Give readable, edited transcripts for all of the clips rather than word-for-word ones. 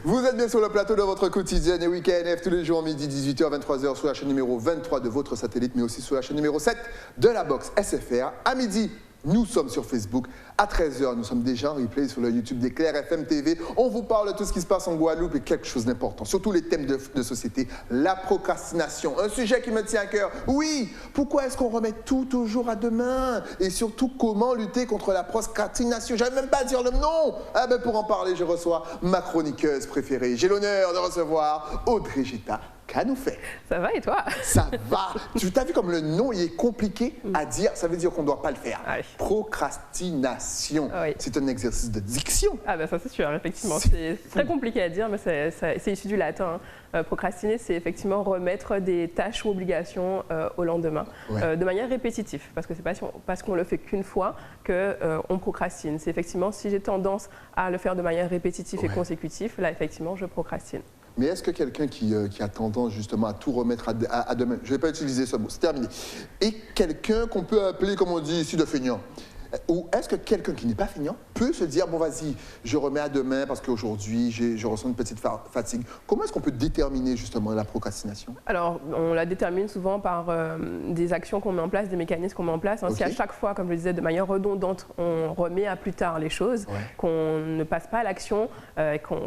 Vous êtes bien sur le plateau de votre quotidienne et week-end tous les jours midi 18h 23h sur la chaîne numéro 23 de votre satellite, mais aussi sur la chaîne numéro 7 de la box SFR. À midi, nous sommes sur Facebook. À 13h, nous sommes déjà en replay sur le YouTube d'Éclair FM TV. On vous parle de tout ce qui se passe en Guadeloupe et quelque chose d'important, surtout les thèmes de société, la procrastination. Un sujet qui me tient à cœur. Oui, pourquoi est-ce qu'on remet tout toujours à demain? Et surtout, comment lutter contre la procrastination? J'arrive même pas à dire le nom. Ah ben pour en parler, je reçois ma chroniqueuse préférée. J'ai l'honneur de recevoir Audrey Geta. Qu'à nous faire. Ça va et toi? Ça va. Tu t'as vu comme le nom il est compliqué à dire, ça veut dire qu'on ne doit pas le faire. Oui. Procrastination. Oui. C'est un exercice de diction. Ah ben ça c'est sûr, effectivement. C'est très compliqué à dire, mais c'est issu du latin. Procrastiner, c'est effectivement remettre des tâches ou obligations au lendemain, de manière répétitive. Parce que c'est pas parce qu'on le fait qu'une fois qu'on procrastine. C'est effectivement si j'ai tendance à le faire de manière répétitive et consécutive, là effectivement je procrastine. Mais est-ce que quelqu'un qui a tendance justement à tout remettre à demain, je ne vais pas utiliser ce mot, c'est terminé, et quelqu'un qu'on peut appeler, comme on dit ici, de feignant, ou est-ce que quelqu'un qui n'est pas feignant peut se dire, bon vas-y, je remets à demain parce qu'aujourd'hui je ressens une petite fatigue. Comment est-ce qu'on peut déterminer justement la procrastination? Alors, on la détermine souvent par des actions qu'on met en place, des mécanismes qu'on met en place. Si à chaque fois, comme je le disais, de manière redondante, on remet à plus tard les choses, qu'on ne passe pas à l'action,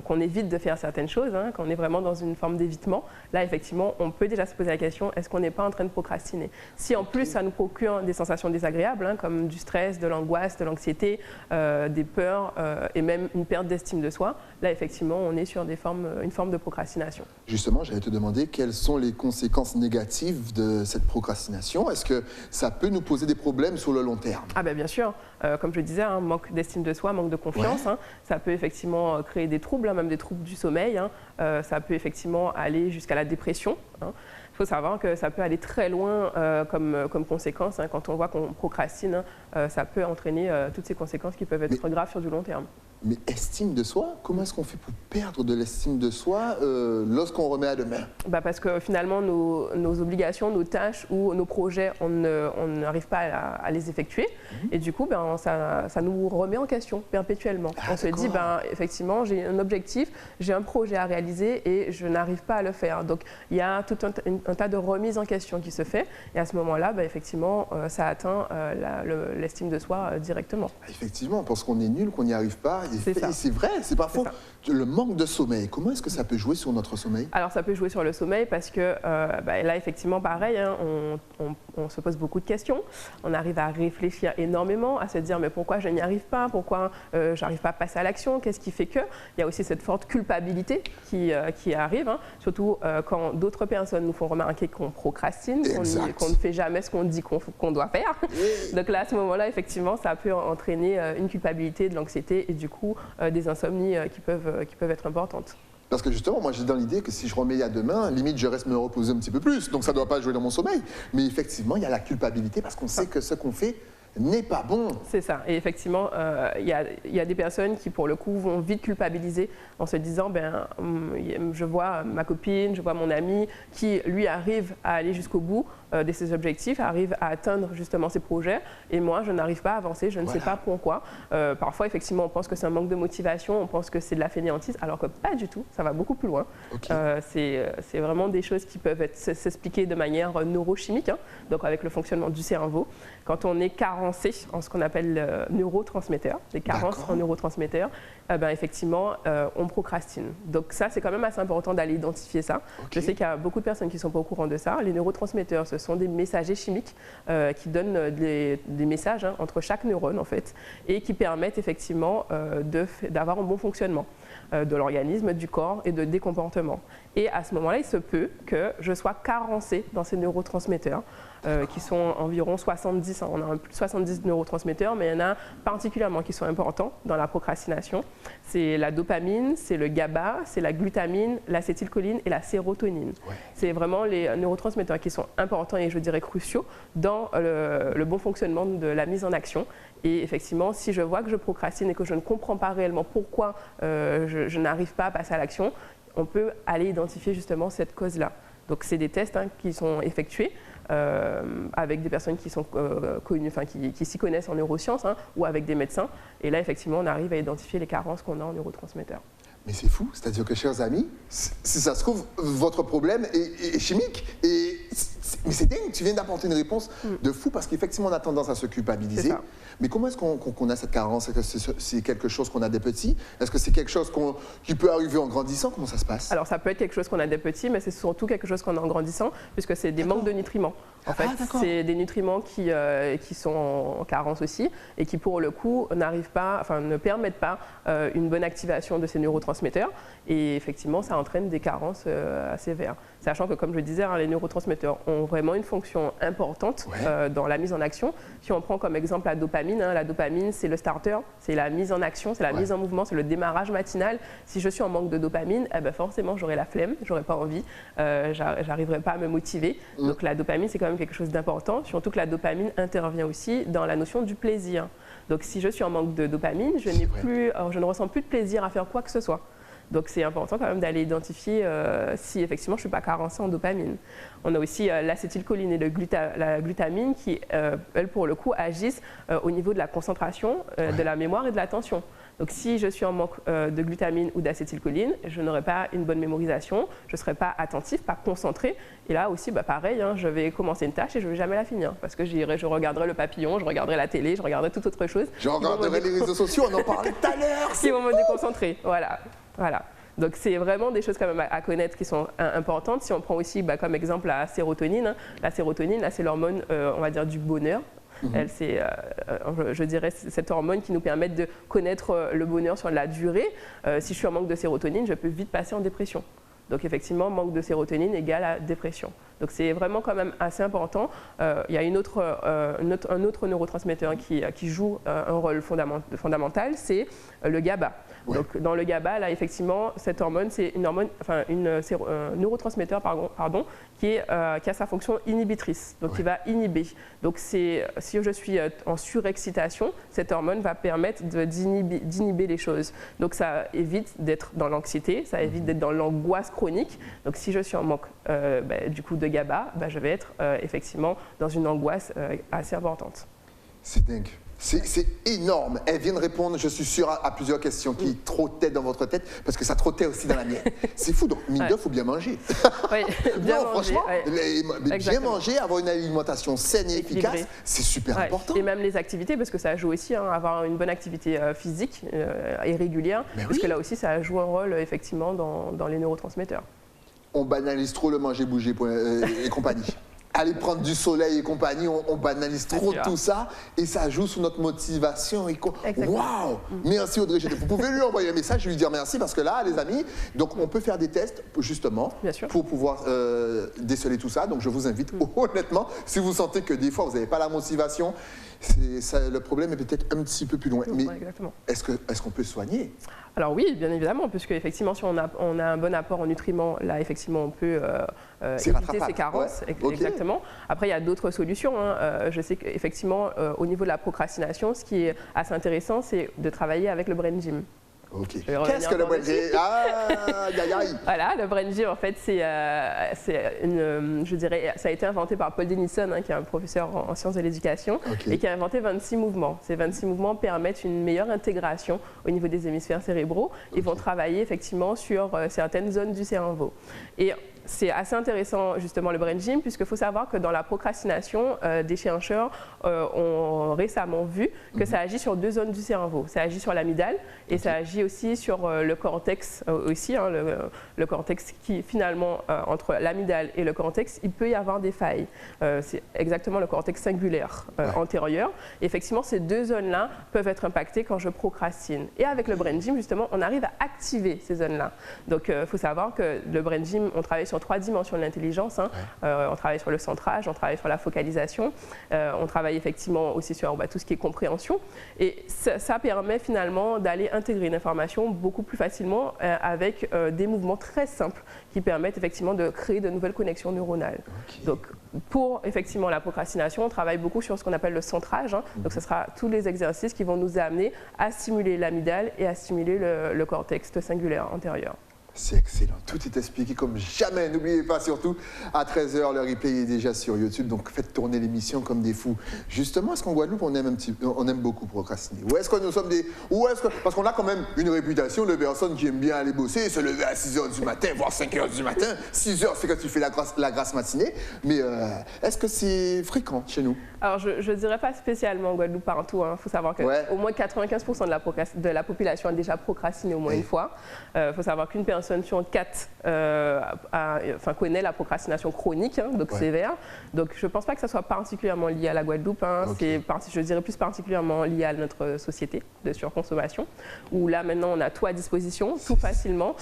qu'on évite de faire certaines choses, qu'on est vraiment dans une forme d'évitement, là effectivement, on peut déjà se poser la question, est-ce qu'on n'est pas en train de procrastiner? Si en plus ça nous procure des sensations désagréables, comme du stress, de l'angoisse, de l'anxiété, des peurs et même une perte d'estime de soi, là effectivement on est sur une forme de procrastination. Justement, j'allais te demander quelles sont les conséquences négatives de cette procrastination. Est-ce que ça peut nous poser des problèmes sur le long terme? Ah ben bien sûr, comme je le disais, manque d'estime de soi, manque de confiance, ça peut effectivement créer des troubles, même des troubles du sommeil, ça peut effectivement aller jusqu'à la dépression. Il faut savoir que ça peut aller très loin comme conséquence. Quand on voit qu'on procrastine, ça peut entraîner toutes ces conséquences qui peuvent être graves sur du long terme. Mais estime de soi, comment est-ce qu'on fait pour perdre de l'estime de soi lorsqu'on remet à demain? Parce que finalement, nos obligations, nos tâches ou nos projets, on n'arrive pas à les effectuer. Et du coup, ça nous remet en question perpétuellement. On se dit, effectivement, j'ai un objectif, j'ai un projet à réaliser et je n'arrive pas à le faire. Donc, il y a tout un tas de remises en question qui se fait. Et à ce moment-là, effectivement, ça atteint l'estime de soi directement. Effectivement, parce qu'on est nul, qu'on n'y arrive pas. C'est vrai, c'est pas faux. Le manque de sommeil, comment est-ce que ça peut jouer sur notre sommeil? Alors ça peut jouer sur le sommeil parce que là effectivement pareil, on se pose beaucoup de questions, on arrive à réfléchir énormément, à se dire mais pourquoi je n'y arrive pas, pourquoi j'arrive pas à passer à l'action, qu'est-ce qui fait que? Il y a aussi cette forte culpabilité qui arrive, surtout quand d'autres personnes nous font remarquer qu'on procrastine, qu'on ne fait jamais ce qu'on dit qu'on doit faire. Donc là à ce moment-là effectivement ça peut entraîner une culpabilité, de l'anxiété et du coup des insomnies qui peuvent être importantes. Parce que justement, moi j'ai dans l'idée que si je remets à demain, limite je reste me reposer un petit peu plus, donc ça ne doit pas jouer dans mon sommeil. Mais effectivement, il y a la culpabilité parce qu'on sait que ce qu'on fait n'est pas bon. C'est ça. Et effectivement, il y a des personnes qui, pour le coup, vont vite culpabiliser en se disant je vois ma copine, je vois mon ami qui, lui, arrive à aller jusqu'au bout de ses objectifs, arrive à atteindre justement ses projets. Et moi, je n'arrive pas à avancer, je ne sais pas pourquoi. Parfois, effectivement, on pense que c'est un manque de motivation, on pense que c'est de la fainéantise, alors que pas du tout. Ça va beaucoup plus loin. C'est vraiment des choses qui peuvent s'expliquer de manière neurochimique, donc avec le fonctionnement du cerveau. Quand on est carencé en ce qu'on appelle neurotransmetteurs, des carences en neurotransmetteurs, effectivement, on procrastine. Donc ça, c'est quand même assez important d'aller identifier ça. Je sais qu'il y a beaucoup de personnes qui ne sont pas au courant de ça. Les neurotransmetteurs, ce sont des messagers chimiques qui donnent des messages entre chaque neurone, en fait, et qui permettent effectivement d'avoir un bon fonctionnement. de l'organisme, du corps et des comportements. Et à ce moment-là, il se peut que je sois carencée dans ces neurotransmetteurs. Qui sont environ 70, on a plus de 70 neurotransmetteurs, mais il y en a particulièrement qui sont importants dans la procrastination. C'est la dopamine, c'est le GABA, c'est la glutamine, l'acétylcholine et la sérotonine. Ouais. C'est vraiment les neurotransmetteurs qui sont importants et je dirais cruciaux dans le bon fonctionnement de la mise en action. Et effectivement, si je vois que je procrastine et que je ne comprends pas réellement pourquoi je n'arrive pas à passer à l'action, on peut aller identifier justement cette cause-là. Donc c'est des tests qui sont effectués avec des personnes qui sont connues, qui s'y connaissent en neurosciences ou avec des médecins. Et là, effectivement, on arrive à identifier les carences qu'on a en neurotransmetteurs. Mais c'est fou, c'est-à-dire que, chers amis, si ça se trouve, votre problème est chimique. Mais c'est dingue, tu viens d'apporter une réponse de fou parce qu'effectivement, on a tendance à se culpabiliser. Mais comment est-ce qu'on a cette carence? Est-ce que c'est quelque chose qu'on a des petits? Est-ce que c'est quelque chose qui peut arriver en grandissant? Comment ça se passe? Alors, ça peut être quelque chose qu'on a des petits, mais c'est surtout quelque chose qu'on a en grandissant, puisque c'est des manques de nutriments. En fait, c'est des nutriments qui sont en carence aussi et qui, pour le coup, ne permettent pas une bonne activation de ces neurotransmetteurs. Et effectivement, ça entraîne des carences assez sévères. Sachant que, comme je disais, les neurotransmetteurs ont vraiment une fonction importante dans la mise en action. Si on prend comme exemple la dopamine, c'est le starter, c'est la mise en action, c'est la mise en mouvement, c'est le démarrage matinal. Si je suis en manque de dopamine, forcément, j'aurai la flemme, j'aurai pas envie, j'arriverai pas à me motiver. Donc la dopamine, c'est quand même quelque chose d'important, surtout que la dopamine intervient aussi dans la notion du plaisir. Donc si je suis en manque de dopamine, je ne ressens plus de plaisir à faire quoi que ce soit. Donc c'est important quand même d'aller identifier si effectivement je ne suis pas carencée en dopamine. On a aussi l'acétylcholine et la glutamine qui, elles pour le coup, agissent au niveau de la concentration, de la mémoire et de l'attention. Donc si je suis en manque de glutamine ou d'acétylcholine, je n'aurai pas une bonne mémorisation, je ne serai pas attentif, pas concentré. Et là aussi, pareil, je vais commencer une tâche et je ne vais jamais la finir. Parce que je regarderai le papillon, je regarderai la télé, je regarderai toute autre chose. Je regarderai les réseaux sociaux, on en parlait tout à l'heure. Qui vont me déconcentrer, voilà. Donc c'est vraiment des choses quand même à connaître qui sont importantes. Si on prend aussi comme exemple la sérotonine. La sérotonine, c'est l'hormone, on va dire, du bonheur. Elle, c'est, je dirais, cette hormone qui nous permet de connaître le bonheur sur la durée. Si je suis en manque de sérotonine, je peux vite passer en dépression. Donc effectivement, manque de sérotonine égale à dépression. Donc c'est vraiment quand même assez important. Il y a un autre neurotransmetteur qui joue un rôle fondamental, c'est le GABA. Ouais. Donc dans le GABA, là effectivement, cette hormone, c'est une hormone, un neurotransmetteur qui a sa fonction inhibitrice, donc qui va inhiber. Donc si je suis en surexcitation, cette hormone va permettre d'inhiber les choses. Donc ça évite d'être dans l'anxiété, ça évite d'être dans l'angoisse chronique. Donc si je suis en manque du coup de GABA, je vais être effectivement dans une angoisse assez importante. C'est dingue. C'est énorme. Elle vient de répondre, je suis sûr, à plusieurs questions qui trottaient dans votre tête, parce que ça trottait aussi dans la mienne. C'est fou, donc mine de, il faut bien manger. Oui, bien manger. Franchement, bien manger, avoir une alimentation saine et efficace, c'est super important. Et même les activités, parce que ça joue aussi, avoir une bonne activité physique et régulière, parce que là aussi, ça joue un rôle effectivement dans les neurotransmetteurs. On banalise trop le manger, bouger et compagnie. Aller prendre du soleil et compagnie, on banalise trop tout ça et ça joue sur notre motivation. Waouh! Merci Audrey, vous pouvez lui envoyer un message et lui dire merci parce que là, les amis, donc on peut faire des tests justement pour pouvoir déceler tout ça. Donc je vous invite honnêtement, si vous sentez que des fois vous n'avez pas la motivation, le problème est peut-être un petit peu plus loin. Mais est-ce qu'on peut soigner? Alors oui, bien évidemment, puisque effectivement, si on a un bon apport en nutriments, là, effectivement, on peut éviter ces carences. Ouais. Exactement. Après, il y a d'autres solutions. Je sais qu'effectivement, au niveau de la procrastination, ce qui est assez intéressant, c'est de travailler avec le brain gym. Ok. Qu'est-ce que le brain gym? Voilà, le brain gym, en fait, je dirais, ça a été inventé par Paul Denison, qui est un professeur en sciences de l'éducation, et qui a inventé 26 mouvements. Ces 26 mouvements permettent une meilleure intégration au niveau des hémisphères cérébraux et vont travailler effectivement sur certaines zones du cerveau. Et c'est assez intéressant justement le brain gym, puisqu'il faut savoir que dans la procrastination, des chercheurs ont récemment vu que ça agit sur 2 zones du cerveau. Ça agit sur l'amygdale et ça agit aussi sur le cortex aussi, hein, le cortex qui finalement, entre l'amygdale et le cortex, il peut y avoir des failles. C'est exactement le cortex singulaire antérieur. Et effectivement, ces 2 zones-là peuvent être impactées quand je procrastine. Et avec le brain gym, justement, on arrive à activer ces zones-là. Donc, il faut savoir que le brain gym, on travaille sur 3 dimensions de l'intelligence. Hein. On travaille sur le centrage, on travaille sur la focalisation, on travaille effectivement aussi sur tout ce qui est compréhension. Et ça permet finalement d'aller intégrer une information beaucoup plus facilement avec des mouvements très simples qui permettent effectivement de créer de nouvelles connexions neuronales. Donc, pour effectivement la procrastination, on travaille beaucoup sur ce qu'on appelle le centrage. Hein. Donc, ce sera tous les exercices qui vont nous amener à stimuler l'amygdale et à stimuler le cortex singulaire antérieur. C'est excellent, tout est expliqué comme jamais. N'oubliez pas surtout, à 13h, le replay est déjà sur YouTube, donc faites tourner l'émission comme des fous. Justement, est-ce qu'en Guadeloupe, on aime beaucoup procrastiner? Ou est-ce que nous sommes parce qu'on a quand même une réputation de personnes qui aiment bien aller bosser, se lever à 6h du matin, voire 5h du matin. 6h, c'est quand tu fais la grasse matinée. Mais est-ce que c'est fréquent chez nous? Alors, je ne dirais pas spécialement en Guadeloupe partout. Il faut savoir qu'au moins 95% de la population a déjà procrastiné au moins une fois. Il faut savoir qu'une personne sur 4 connaît la procrastination chronique, hein, donc sévère. Donc, je ne pense pas que ça soit particulièrement lié à la Guadeloupe. Hein. C'est, je dirais, plus particulièrement lié à notre société de surconsommation, où là, maintenant, on a tout à disposition, tout facilement.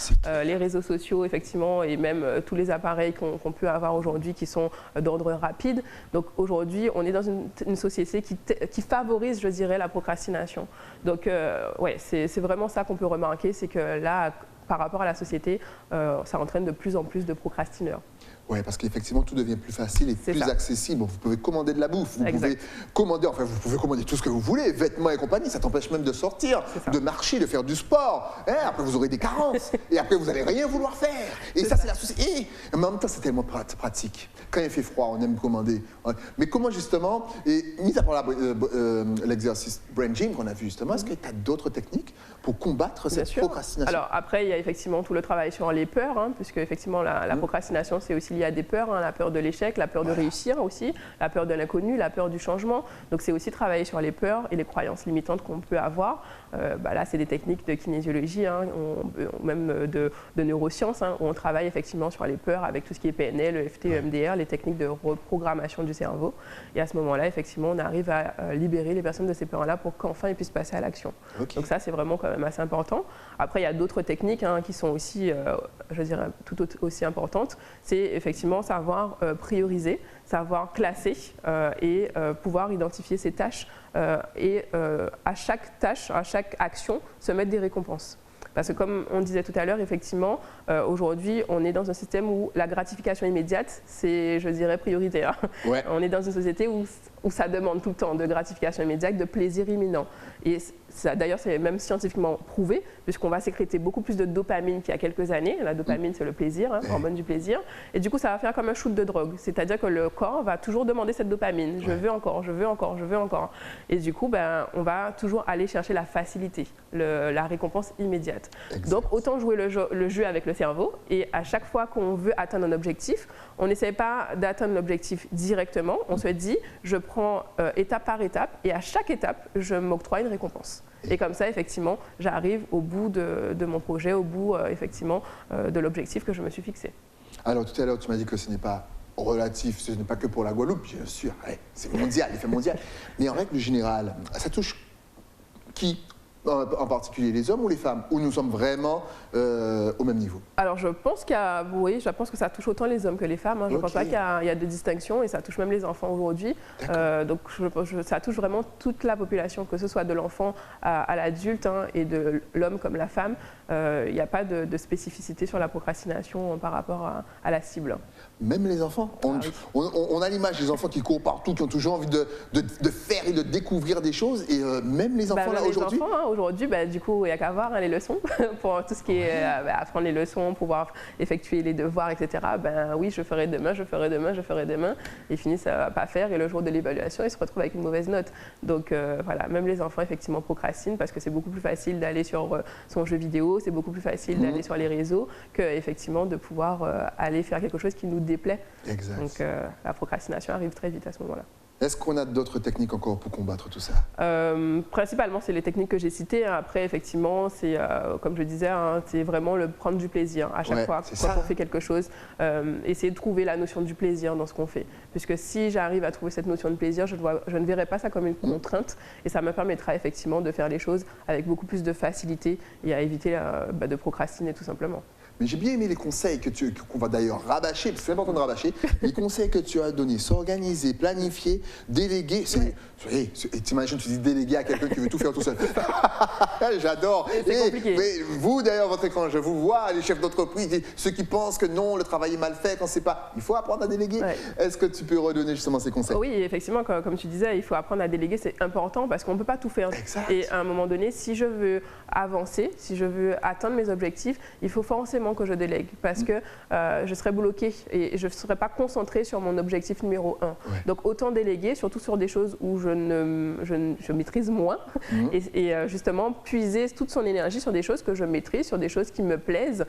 Les réseaux sociaux, effectivement, et même tous les appareils qu'on peut avoir aujourd'hui qui sont d'ordre rapide. Donc, aujourd'hui, on est dans une société qui favorise, je dirais, la procrastination. Donc, c'est vraiment ça qu'on peut remarquer, c'est que là, par rapport à la société, ça entraîne de plus en plus de procrastineurs. Oui, parce qu'effectivement, tout devient plus facile et plus accessible. Vous pouvez commander de la bouffe, vous pouvez commander tout ce que vous voulez, vêtements et compagnie. Ça t'empêche même de sortir, de marcher, de faire du sport. Après, vous aurez des carences et après, vous n'allez rien vouloir faire. Et ça, c'est la société. Et en même temps, c'est tellement pratique. Quand il fait froid, on aime commander. Mais comment justement, et mis à part l'exercice brain gym qu'on a vu justement, est-ce que tu as d'autres techniques pour combattre cette procrastination? Alors après, il y a effectivement tout le travail sur les peurs, hein, puisque effectivement la procrastination, c'est aussi lié à des peurs, hein, la peur de l'échec, la peur de réussir aussi, la peur de l'inconnu, la peur du changement. Donc c'est aussi travailler sur les peurs et les croyances limitantes qu'on peut avoir. Là, c'est des techniques de kinésiologie, hein, même de neurosciences, hein, où on travaille effectivement sur les peurs avec tout ce qui est PNL, EFT, EMDR, les techniques de reprogrammation du cerveau. Et à ce moment-là, effectivement, on arrive à libérer les personnes de ces peurs-là pour qu'enfin ils puissent passer à l'action. Donc ça, c'est vraiment quand même assez important. Après, il y a d'autres techniques, hein, qui sont aussi, je dirais, tout aussi importantes. C'est effectivement savoir prioriser, savoir classer et pouvoir identifier ses tâches et à chaque tâche, à chaque action, se mettre des récompenses. Parce que comme on disait tout à l'heure, effectivement, aujourd'hui, on est dans un système où la gratification immédiate, c'est, je dirais, prioritaire. On est dans une société où ça demande tout le temps de gratification immédiate, de plaisir imminent. Et d'ailleurs, c'est même scientifiquement prouvé, puisqu'on va sécréter beaucoup plus de dopamine qu'il y a quelques années. La dopamine, c'est le plaisir, hein, hormone du plaisir. Et du coup, ça va faire comme un shoot de drogue. C'est-à-dire que le corps va toujours demander cette dopamine. Je veux encore, je veux encore, je veux encore. Et du coup, on va toujours aller chercher la facilité, la récompense immédiate. Donc, autant jouer le jeu avec le cerveau. Et à chaque fois qu'on veut atteindre un objectif, on n'essaie pas d'atteindre l'objectif directement. On se dit, je prends étape par étape. Et à chaque étape, je m'octroie une récompense. Et comme ça, effectivement, j'arrive au bout de mon projet, au bout, effectivement, de l'objectif que je me suis fixé. Alors, tout à l'heure, tu m'as dit que ce n'est pas relatif, ce n'est pas que pour la Guadeloupe, bien sûr, c'est mondial, l'effet mondial. Mais en règle générale, ça touche qui en particulier, les hommes ou les femmes? Ou nous sommes vraiment au même niveau? Alors, je pense je pense que ça touche autant les hommes que les femmes. Hein. Je ne pense pas qu'il y a de distinction et ça touche même les enfants aujourd'hui. Donc, ça touche vraiment toute la population, que ce soit de l'enfant à l'adulte, hein, et de l'homme comme la femme. Il n'y a pas de spécificité sur la procrastination par rapport à la cible. Même les enfants. On a l'image des enfants qui courent partout, qui ont toujours envie de faire et de découvrir des choses. Et même les enfants, là, aujourd'hui. Les enfants, aujourd'hui, du coup, il n'y a qu'à voir les leçons. Pour tout ce qui est apprendre les leçons, pouvoir effectuer les devoirs, etc. Oui, je ferai demain, je ferai demain, je ferai demain. Ils finissent à pas faire. Et le jour de l'évaluation, ils se retrouvent avec une mauvaise note. Donc, voilà, même les enfants, effectivement, procrastinent parce que c'est beaucoup plus facile d'aller sur son jeu vidéo, c'est beaucoup plus facile d'aller sur les réseaux que, effectivement, de pouvoir aller faire quelque chose qui nous déplaît. Exact. Donc la procrastination arrive très vite à ce moment-là. Est-ce qu'on a d'autres techniques encore pour combattre tout ça? Principalement, c'est les techniques que j'ai citées. Après, effectivement, c'est comme je disais, c'est vraiment le prendre du plaisir à chaque fois quand on fait quelque chose. Essayer de trouver la notion du plaisir dans ce qu'on fait. Puisque si j'arrive à trouver cette notion de plaisir, je ne verrai pas ça comme une contrainte et ça me permettra effectivement de faire les choses avec beaucoup plus de facilité et à éviter de procrastiner tout simplement. Mais j'ai bien aimé les conseils qu'on va d'ailleurs rabâcher, parce que c'est important de rabâcher, les conseils que tu as donnés, s'organiser, planifier, déléguer. T'imagines, tu dis déléguer à quelqu'un qui veut tout faire tout seul. J'adore. C'est compliqué. Mais vous, d'ailleurs, votre écran, je vous vois, les chefs d'entreprise, ceux qui pensent que non, le travail est mal fait, quand c'est pas... Il faut apprendre à déléguer. Ouais. Est-ce que tu peux redonner justement ces conseils? Oui, effectivement, comme tu disais, il faut apprendre à déléguer, c'est important parce qu'on ne peut pas tout faire. Exact. Et à un moment donné, si je veux avancer, si je veux atteindre mes objectifs, il faut forcément que je délègue parce que je serai bloquée et je ne serai pas concentrée sur mon objectif numéro 1. Ouais. Donc autant déléguer, surtout sur des choses où je maîtrise moins et justement puiser toute son énergie sur des choses que je maîtrise, sur des choses qui me plaisent.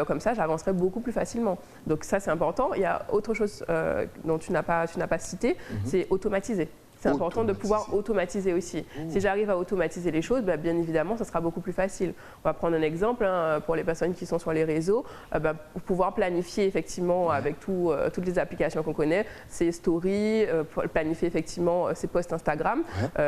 Comme ça, j'avancerai beaucoup plus facilement. Donc ça, c'est important. Il y a autre chose dont tu n'as pas cité, c'est automatiser. C'est important de pouvoir automatiser aussi. Si j'arrive à automatiser les choses, bien évidemment, ça sera beaucoup plus facile. On va prendre un exemple pour les personnes qui sont sur les réseaux, pour pouvoir planifier effectivement avec toutes les applications qu'on connaît, ces stories, planifier effectivement ces posts Instagram.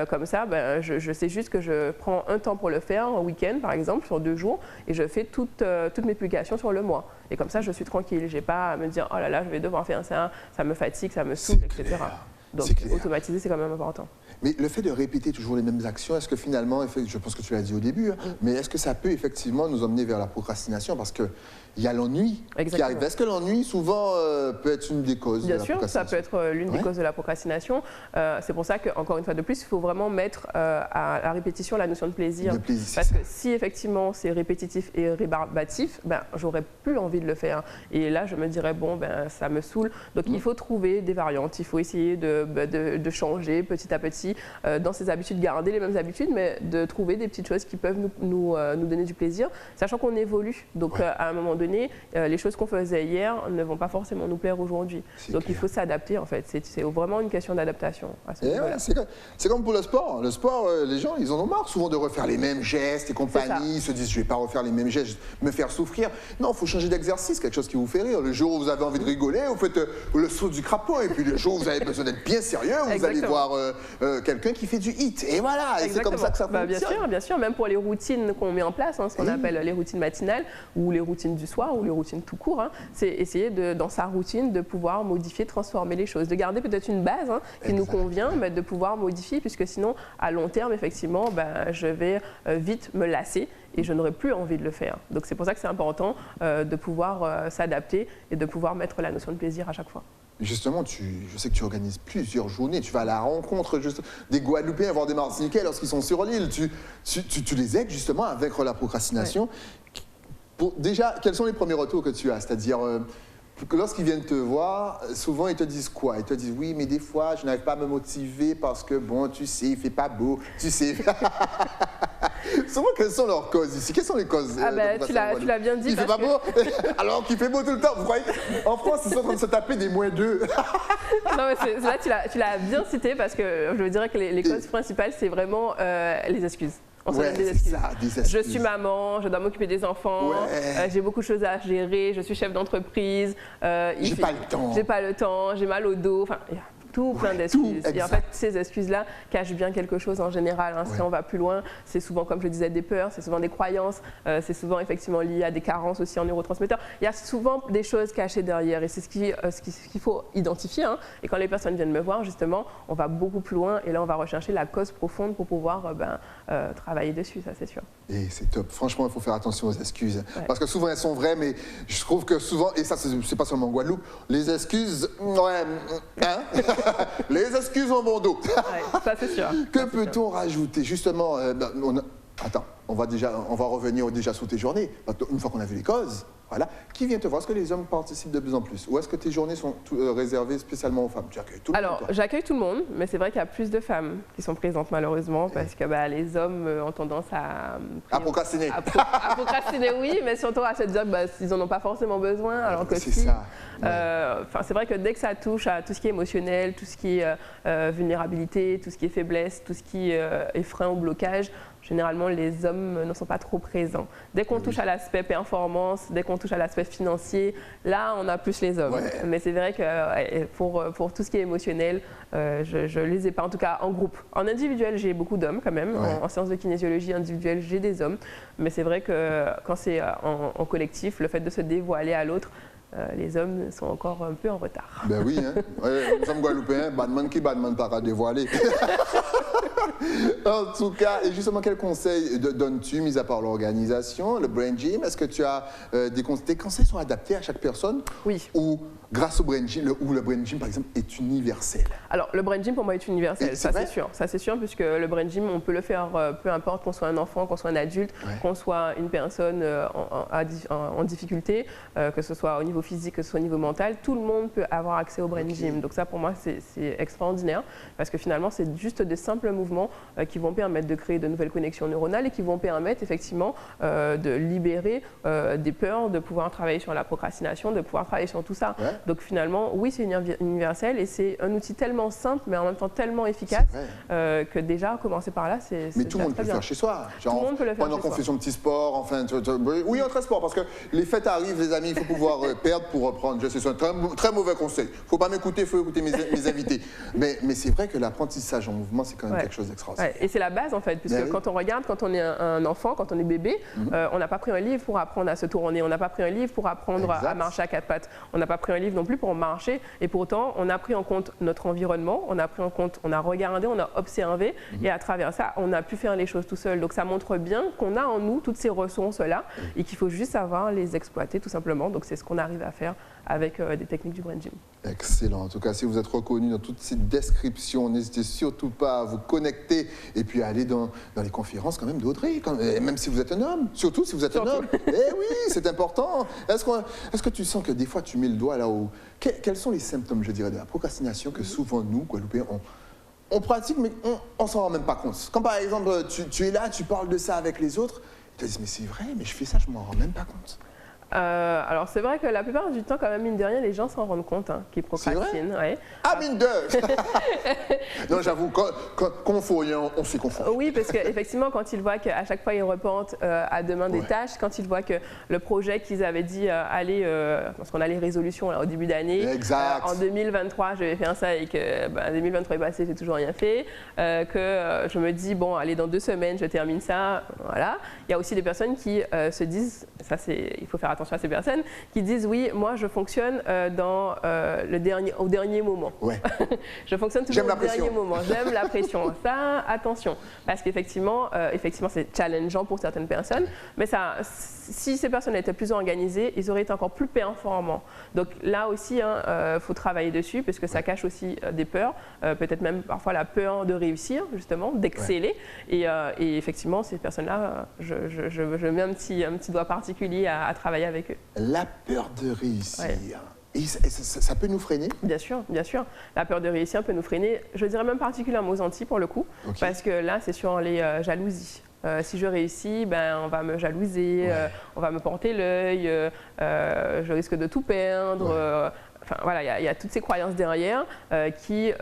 Comme ça, je sais juste que je prends un temps pour le faire, un week-end par exemple, sur 2 jours, et je fais toutes mes publications sur le mois. Et comme ça, je suis tranquille. Je n'ai pas à me dire, oh là là, je vais devoir faire ça, ça me fatigue, ça me saoule, etc. Donc automatiser, c'est quand même important. Mais le fait de répéter toujours les mêmes actions, est-ce que finalement, je pense que tu l'as dit au début, mais est-ce que ça peut effectivement nous emmener vers la procrastination? Parce qu'il y a l'ennui qui arrive. Est-ce que l'ennui, souvent, peut être une des causes de la procrastination? Bien sûr, ça peut être l'une des causes de la procrastination. C'est pour ça qu'encore une fois de plus, il faut vraiment mettre à la répétition la notion de plaisir. Parce que si effectivement c'est répétitif et rébarbatif, j'aurais plus envie de le faire. Et là, je me dirais, bon, ça me saoule. Donc il faut trouver des variantes. Il faut essayer de changer petit à petit dans ses habitudes, garder les mêmes habitudes, mais de trouver des petites choses qui peuvent nous donner du plaisir, sachant qu'on évolue. Donc à un moment donné, les choses qu'on faisait hier ne vont pas forcément nous plaire aujourd'hui. Donc il faut s'adapter en fait. C'est vraiment une question d'adaptation à ce niveau-là. C'est comme pour le sport. Le sport, les gens, ils en ont marre souvent de refaire les mêmes gestes et compagnie. Ils se disent, je ne vais pas refaire les mêmes gestes, me faire souffrir. Non, il faut changer d'exercice, quelque chose qui vous fait rire. Le jour où vous avez envie de rigoler, vous faites le saut du crapaud. Et puis le jour où vous avez besoin d'être bien sérieux, vous allez voir quelqu'un qui fait du hit. Et voilà, c'est comme ça que ça fonctionne. Bien sûr, même pour les routines qu'on met en place, ce qu'on appelle les routines matinales ou les routines du soir ou les routines tout court, c'est essayer dans sa routine de pouvoir modifier, transformer les choses, de garder peut-être une base qui nous convient, mais de pouvoir modifier, puisque sinon, à long terme, effectivement, je vais vite me lasser et je n'aurai plus envie de le faire. Donc c'est pour ça que c'est important de pouvoir s'adapter et de pouvoir mettre la notion de plaisir à chaque fois. Justement, je sais que tu organises plusieurs journées, tu vas à la rencontre des Guadeloupéens, voire des Martiniquais lorsqu'ils sont sur l'île. Tu les aides justement à vaincre la procrastination. Déjà, quels sont les premiers retours que tu as? C'est-à-dire, lorsqu'ils viennent te voir, souvent ils te disent quoi? Ils te disent, oui, mais des fois, je n'arrive pas à me motiver parce que, bon, tu sais, il ne fait pas beau, tu sais. Souvent, quelles sont leurs causes ici? Quelles sont les causes? Tu l'as bien dit. Il ne fait pas beau, alors qu'il fait beau tout le temps. Vous croyez qu'en France, ils sont en train de se taper des -2. Non, mais là, tu l'as bien cité parce que je dirais que les causes principales, c'est vraiment les excuses. On se donne des excuses. Je suis maman, je dois m'occuper des enfants, j'ai beaucoup de choses à gérer, je suis chef d'entreprise. J'ai pas le temps. J'ai pas le temps, j'ai mal au dos. Enfin, tout plein d'excuses. Et en fait, ces excuses-là cachent bien quelque chose en général. Hein. Si on va plus loin, c'est souvent, comme je disais, des peurs, c'est souvent des croyances, c'est souvent effectivement lié à des carences aussi en neurotransmetteurs. Il y a souvent des choses cachées derrière et c'est ce qu'il faut identifier. Hein. Et quand les personnes viennent me voir, justement, on va beaucoup plus loin et là, on va rechercher la cause profonde pour pouvoir travailler dessus, ça c'est sûr. Et c'est top. Franchement, il faut faire attention aux excuses. Parce que souvent, elles sont vraies, mais je trouve que souvent, et ça, c'est pas seulement en Guadeloupe, les excuses, les excuses ont bon dos. Ça c'est sûr. Que peut-on rajouter? Justement, attends, on va revenir déjà sur tes journées. Une fois qu'on a vu les causes, voilà. Qui vient te voir? Est-ce que les hommes participent de plus en plus? Ou est-ce que tes journées sont réservées spécialement aux femmes? Tu accueilles tout le monde? Alors, j'accueille tout le monde, mais c'est vrai qu'il y a plus de femmes qui sont présentes malheureusement, parce que les hommes ont tendance à procrastiner. À procrastiner, oui, mais surtout à se dire qu'ils n'en ont pas forcément besoin, alors que c'est ça. C'est vrai que dès que ça touche à tout ce qui est émotionnel, tout ce qui est vulnérabilité, tout ce qui est faiblesse, tout ce qui est frein ou blocage, généralement, les hommes ne sont pas trop présents. Dès qu'on touche à l'aspect performance, dès qu'on touche à l'aspect financier, là, on a plus les hommes. Mais c'est vrai que pour tout ce qui est émotionnel, je ne les ai pas, en tout cas en groupe. En individuel, j'ai beaucoup d'hommes quand même. En séance de kinésiologie individuelle, j'ai des hommes. Mais c'est vrai que quand c'est en collectif, le fait de se dévoiler à l'autre, les hommes sont encore un peu en retard. Ben oui, hein. Nous sommes Guadeloupéens, badman qui badman pas à dévoiler. En tout cas, et justement, quel conseil donnes-tu, mis à part l'organisation, le brain gym? Est-ce que tu as tes conseils sont adaptés à chaque personne? Oui. Ou grâce au brain gym, le brain gym, par exemple, est universel? Alors, le brain gym, pour moi, est universel, ça c'est sûr. Ça c'est sûr, puisque le brain gym, on peut le faire peu importe qu'on soit un enfant, qu'on soit un adulte, qu'on soit une personne en difficulté, que ce soit au niveau physique, que ce soit au niveau mental, tout le monde peut avoir accès au brain gym. Donc ça, pour moi, c'est extraordinaire, parce que finalement, c'est juste des simples mouvements qui vont permettre de créer de nouvelles connexions neuronales et qui vont permettre effectivement de libérer des peurs, de pouvoir travailler sur la procrastination, de pouvoir travailler sur tout ça. Donc finalement, oui, c'est universel et c'est un outil tellement simple, mais en même temps tellement efficace que déjà, commencer par là, c'est mais tout le monde peut le faire chez soi. Genre, tout le monde peut le faire pendant qu'on fait son petit sport, enfin, oui, entre sport, parce que les fêtes arrivent, les amis, il faut pouvoir perdre pour reprendre. Je sais, c'est un très mauvais conseil. Il ne faut pas m'écouter, il faut écouter mes invités. Mais c'est vrai que l'apprentissage en mouvement, c'est quand même quelque chose d'extraordinaire. Et c'est la base en fait, puisque quand on regarde, quand on est un enfant, quand on est bébé, on n'a pas pris un livre pour apprendre à se tourner, on n'a pas pris un livre pour apprendre à marcher à quatre pattes, on n'a pas pris un livre non plus pour marcher, et pourtant on a pris en compte notre environnement, on a pris en compte, on a regardé, on a observé, et à travers ça, on a pu faire les choses tout seul. Donc ça montre bien qu'on a en nous toutes ces ressources-là, et qu'il faut juste savoir les exploiter tout simplement. Donc c'est ce qu'on arrive à faire avec des techniques du brain gym. Excellent. En tout cas, si vous êtes reconnu dans toutes ces descriptions, n'hésitez surtout pas à vous connecter et puis à aller dans les conférences quand même d'Audrey, même si vous êtes un homme, surtout si vous êtes un homme. Eh oui, c'est important. Est-ce que tu sens que des fois tu mets le doigt là où... Quels sont les symptômes, je dirais, de la procrastination que souvent nous, Guadeloupéens, on pratique, mais on s'en rend même pas compte. Quand par exemple, tu es là, tu parles de ça avec les autres, ils te disent, mais c'est vrai, mais je fais ça, je m'en rends même pas compte. Alors c'est vrai que la plupart du temps, quand même, mine de rien, les gens s'en rendent compte qu'ils procrastinent. Ah, mine de Non, j'avoue, qu'on faut rien, on s'y confond. Oui, parce qu'effectivement, quand ils voient qu'à chaque fois, ils repentent à demain des tâches, quand ils voient que le projet qu'ils avaient dit aller, parce qu'on a les résolutions là, au début d'année, en 2023, je vais faire ça et que 2023 est passé, j'ai toujours rien fait, que je me dis, bon, allez, dans 2 semaines, je termine ça, voilà. Il y a aussi des personnes qui se disent, ça c'est, il faut faire attention à ces personnes, qui disent oui, moi je fonctionne au dernier moment. Je fonctionne toujours au dernier moment. J'aime la pression. Ça, attention, parce qu'effectivement, c'est challengeant pour certaines personnes, mais ça, si ces personnes étaient plus organisées, ils auraient été encore plus performants. Donc là aussi, faut travailler dessus, parce que ça cache aussi des peurs, peut-être même parfois la peur de réussir, justement, d'exceller. Et effectivement, ces personnes-là, je mets un petit doigt particulier à travailler avec eux. La peur de réussir. Et ça peut nous freiner? Bien sûr, bien sûr. La peur de réussir peut nous freiner. Je dirais même particulièrement aux Antilles pour le coup, parce que là, c'est sur les jalousies. Si je réussis, on va me jalouser, on va me porter l'œil, je risque de tout perdre. Enfin, voilà, il y a toutes ces croyances derrière qui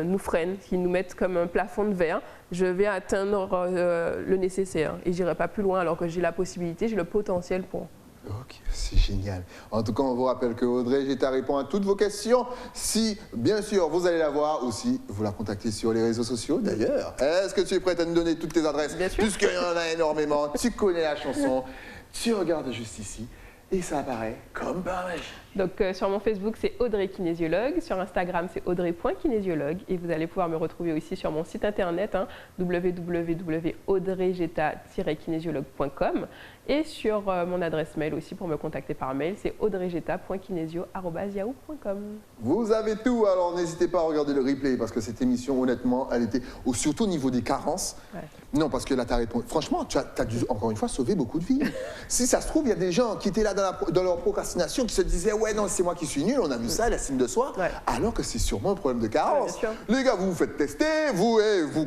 nous freinent, qui nous mettent comme un plafond de verre. Je vais atteindre le nécessaire et je n'irai pas plus loin alors que j'ai la possibilité, j'ai le potentiel pour. Ok, c'est génial. En tout cas, on vous rappelle que Audrey Geta répond à toutes vos questions. Si, bien sûr, vous allez la voir, ou si vous la contactez sur les réseaux sociaux, d'ailleurs. Est-ce que tu es prête à nous donner toutes tes adresses? Bien sûr. Puisqu'il y en a énormément, tu connais la chanson, tu regardes juste ici, et ça apparaît comme par magie. Donc sur mon Facebook, c'est Audrey Kinésiologue. Sur Instagram, c'est Audrey.kinésiologue. Et vous allez pouvoir me retrouver aussi sur mon site internet, hein, www.audreygeta-kinésiologue.com. Et sur mon adresse mail aussi pour me contacter par mail, c'est audreygeta.kinesio@yahoo.com. Vous avez tout, alors n'hésitez pas à regarder le replay, parce que cette émission, honnêtement, elle était, surtout au niveau des carences. Ouais. Non, parce que là, tu as répondu. Franchement, tu as dû, encore une fois, sauver beaucoup de vies. Si ça se trouve, il y a des gens qui étaient là dans leur procrastination, qui se disaient, ouais, non, c'est moi qui suis nul, on a vu ça, l'estime de soi, Ouais. alors que c'est sûrement un problème de carence. Ouais, bien sûr. Les gars, vous vous faites tester, vous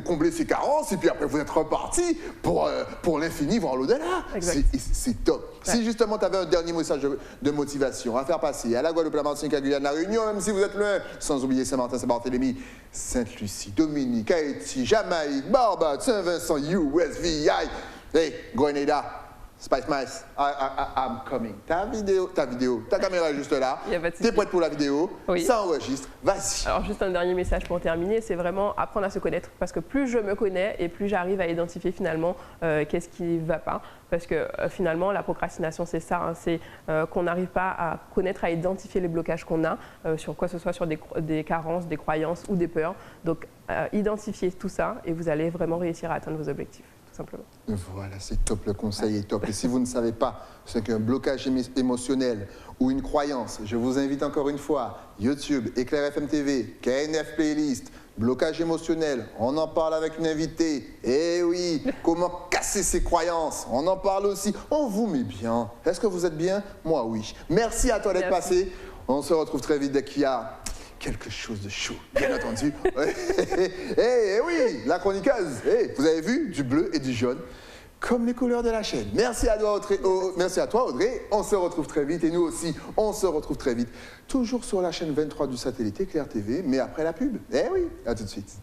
comblez ces carences, et puis après, vous êtes repartis pour l'infini, voire l'au-delà. Exact. C'est top. Ouais. Si justement, tu avais un dernier message de motivation à faire passer à la Guadeloupe, la Martinique, à Guyane, la Réunion, même si vous êtes loin, sans oublier Saint-Martin, Saint-Barthélemy, Sainte-Lucie, Dominique, Haïti, Jamaïque, Barbade, Saint-Vincent, USVI, hey, Grenada, Spice Mice, I'm coming. Ta vidéo, ta caméra est juste là. Y a pas de T'es souci. prête pour la vidéo? Oui. Ça enregistre. Vas-y. Alors juste un dernier message pour terminer, c'est vraiment apprendre à se connaître parce que plus je me connais et plus j'arrive à identifier finalement qu'est-ce qui ne va pas. Parce que finalement la procrastination c'est ça, hein, c'est qu'on n'arrive pas à connaître, à identifier les blocages qu'on a sur quoi que ce soit, sur des carences, des croyances ou des peurs. Donc identifiez tout ça et vous allez vraiment réussir à atteindre vos objectifs. Simplement. Voilà, c'est top, le conseil est top. Et si vous ne savez pas ce qu'un blocage émotionnel ou une croyance, je vous invite encore une fois, YouTube, Éclair FM TV, KNF Playlist, blocage émotionnel, on en parle avec une invitée. Eh oui, comment casser ses croyances, on en parle aussi. On vous met bien. Est-ce que vous êtes bien? Moi, oui. Merci à toi d'être passé. On se retrouve très vite dès qu'il y a quelque chose de chaud, bien entendu. Eh oui, la chroniqueuse. Vous avez vu, du bleu et du jaune, comme les couleurs de la chaîne. Merci à toi, Audrey. On se retrouve très vite. Et nous aussi, on se retrouve très vite. Toujours sur la chaîne 23 du satellite Éclair TV, mais après la pub. Eh oui, à tout de suite.